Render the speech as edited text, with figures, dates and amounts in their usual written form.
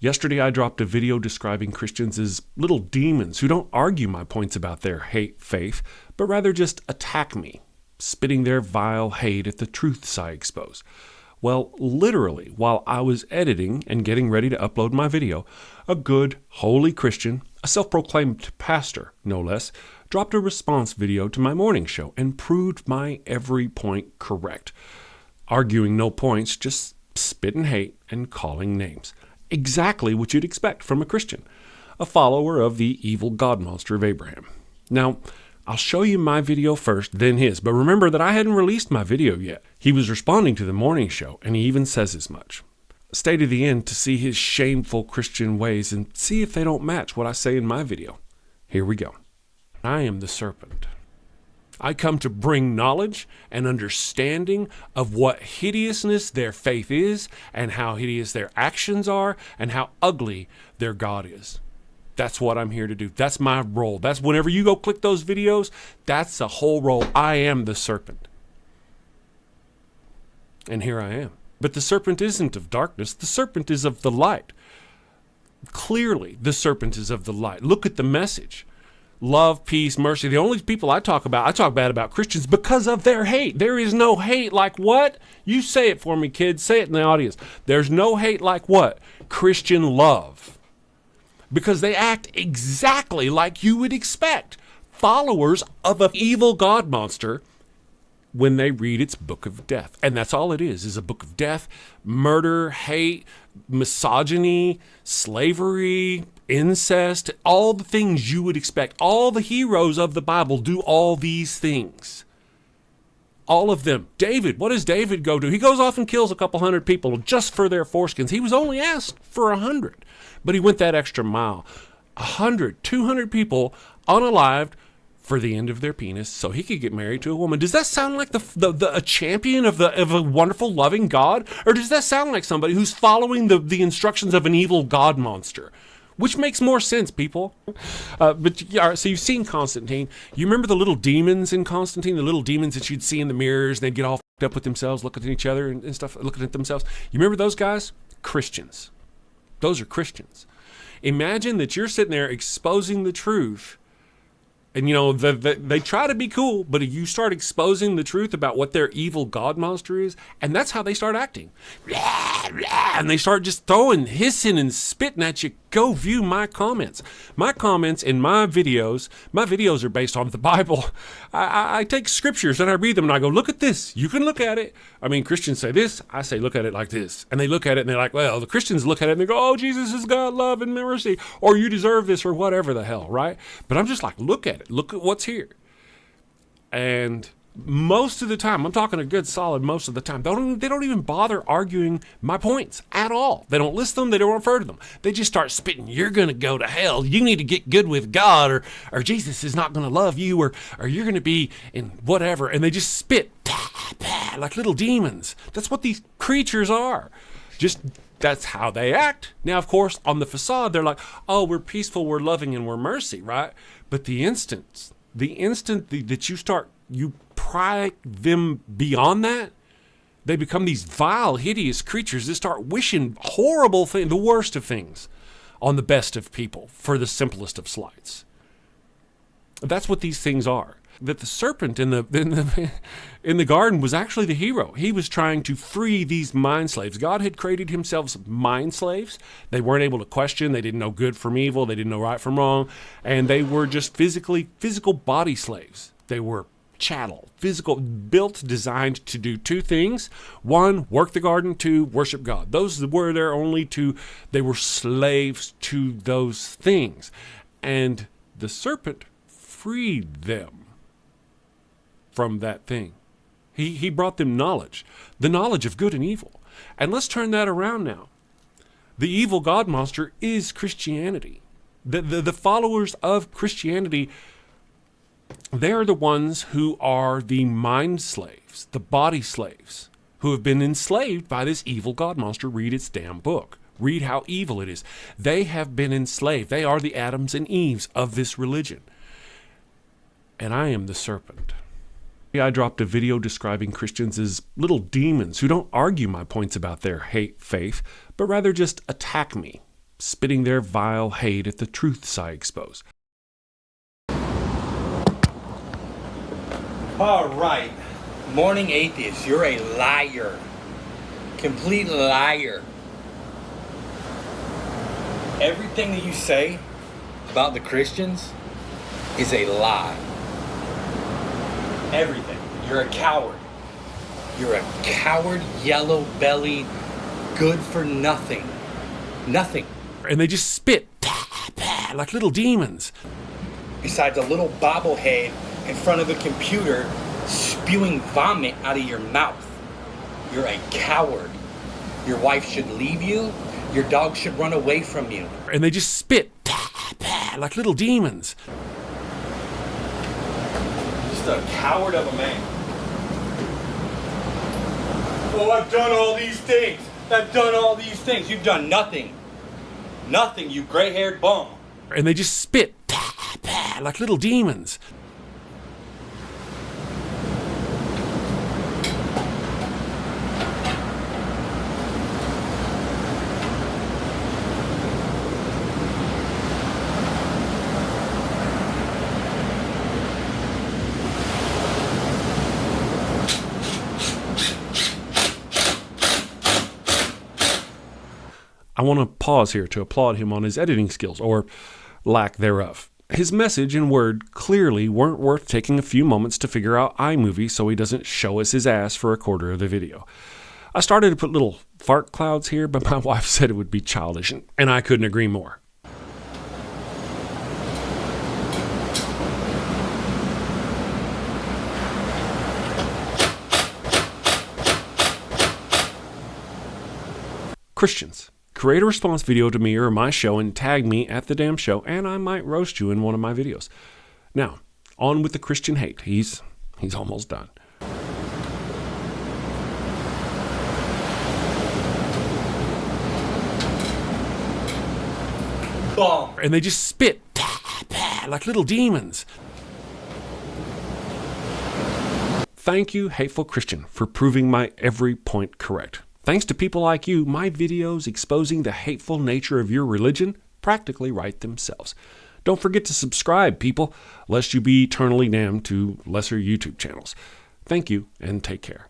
Yesterday, I dropped a video describing Christians as little demons who don't argue my points about their faith, but rather just attack me, spitting their vile hate at the truths I expose. Well, literally, while I was editing and getting ready to upload my video, a good, holy Christian, a self-proclaimed pastor, no less, dropped a response video to my morning show and proved my every point correct. Arguing no points, just spitting hate and calling names. Exactly what you'd expect from a Christian, a follower of the evil God monster of Abraham. Now, I'll show you my video first, then his, but remember that I hadn't released my video yet. He was responding to the morning show, and he even says as much. Stay to the end to see his shameful Christian ways and see if they don't match what I say in my video. Here we go. I am the serpent. I come to bring knowledge and understanding of what hideousness their faith is and how hideous their actions are and how ugly their God is. That's what I'm here to do. That's my role. That's whenever you go click those videos, that's a whole role. I am the serpent. And here I am. But the serpent isn't of darkness. The serpent is of the light. Clearly, the serpent is of the light. Look at the message. Love, peace, mercy. The only people I talk bad about Christians because of their hate. There is no hate like what? You say it for me, kids. Say it in the audience. There's no hate like what? Christian love. Because they act exactly like you would expect. Followers of an evil God monster when they read its book of death. And that's all it is a book of death, murder, hate, misogyny, slavery, incest, all the things you would expect. All the heroes of the Bible do all these things. All of them. David, what does David go do? He goes off and kills a couple hundred people just for their foreskins. He was only asked for 100, but he went that extra mile. 100, 200 people unalived for the end of their penis so he could get married to a woman. Does that sound like a champion of a wonderful, loving God? Or does that sound like somebody who's following the instructions of an evil God monster? Which makes more sense, people. So you've seen Constantine. You remember the little demons in Constantine? The little demons that you'd see in the mirrors, and they'd get all f***ed up with themselves, looking at each other and stuff, looking at themselves. You remember those guys? Christians. Those are Christians. Imagine that you're sitting there exposing the truth, and they try to be cool, but you start exposing the truth about what their evil God monster is, and that's how they start acting. And they start just hissing and spitting at you. Go view my comments. My comments in my videos are based on the Bible. I take scriptures and I read them and I go, look at this. You can look at it. I mean, Christians say this. I say, look at it like this. And they look at it and they're like, well, the Christians look at it and they go, oh, Jesus is God, love and mercy, or you deserve this, or whatever the hell, right? But I'm just like, look at it. Look at what's here. And most of the time, I'm talking a good solid most of the time, they don't even bother arguing my points at all. They don't list them. They don't refer to them. They just start spitting, you're going to go to hell. You need to get good with God, or Jesus is not going to love you, or you're going to be in whatever. And they just spit like little demons. That's what these creatures are. That's how they act. Now, of course, on the facade, they're like, oh, we're peaceful, we're loving, and we're mercy, right? But the instant that you pry them beyond that, they become these vile, hideous creatures that start wishing horrible things, the worst of things, on the best of people for the simplest of slights. That's what these things are. That the serpent in the garden was actually the hero. He was trying to free these mind slaves. God had created himself mind slaves. They weren't able to question. They didn't know good from evil. They didn't know right from wrong. And they were just physical body slaves. They were chattel, physical, built, designed to do two things. One, work the garden. Two, worship God. Those were their only two. They were slaves to those things. And the serpent freed them from that thing. He brought them knowledge, the knowledge of good and evil. And let's turn that around now. The evil God monster is Christianity. The followers of Christianity, they're the ones who are the mind slaves, the body slaves, who have been enslaved by this evil God monster. Read its damn book. Read how evil it is. They have been enslaved. They are the Adams and Eves of this religion. And I am the serpent. I dropped a video describing Christians as little demons who don't argue my points about their faith, but rather just attack me, spitting their vile hate at the truths I expose. All right. Morning atheist, you're a liar. Complete liar. Everything that you say about the Christians is a lie. Everything. You're a coward. You're a coward, yellow-bellied, good for nothing. Nothing. And they just spit like little demons. Besides a little bobblehead in front of a computer spewing vomit out of your mouth. You're a coward. Your wife should leave you. Your dog should run away from you. And they just spit like little demons. Just a coward of a man. Oh, I've done all these things. I've done all these things. You've done nothing. Nothing, you gray-haired bum. And they just spit like little demons. I want to pause here to applaud him on his editing skills, or lack thereof. His message and word clearly weren't worth taking a few moments to figure out iMovie so he doesn't show us his ass for a quarter of the video. I started to put little fart clouds here, but my wife said it would be childish, and I couldn't agree more. Christians, create a response video to me or my show and tag me at the damn show, and I might roast you in one of my videos. Now, on with the Christian hate. He's almost done. Bomb. And they just spit like little demons. Thank you, hateful Christian, for proving my every point correct. Thanks to people like you, my videos exposing the hateful nature of your religion practically write themselves. Don't forget to subscribe, people, lest you be eternally damned to lesser YouTube channels. Thank you, and take care.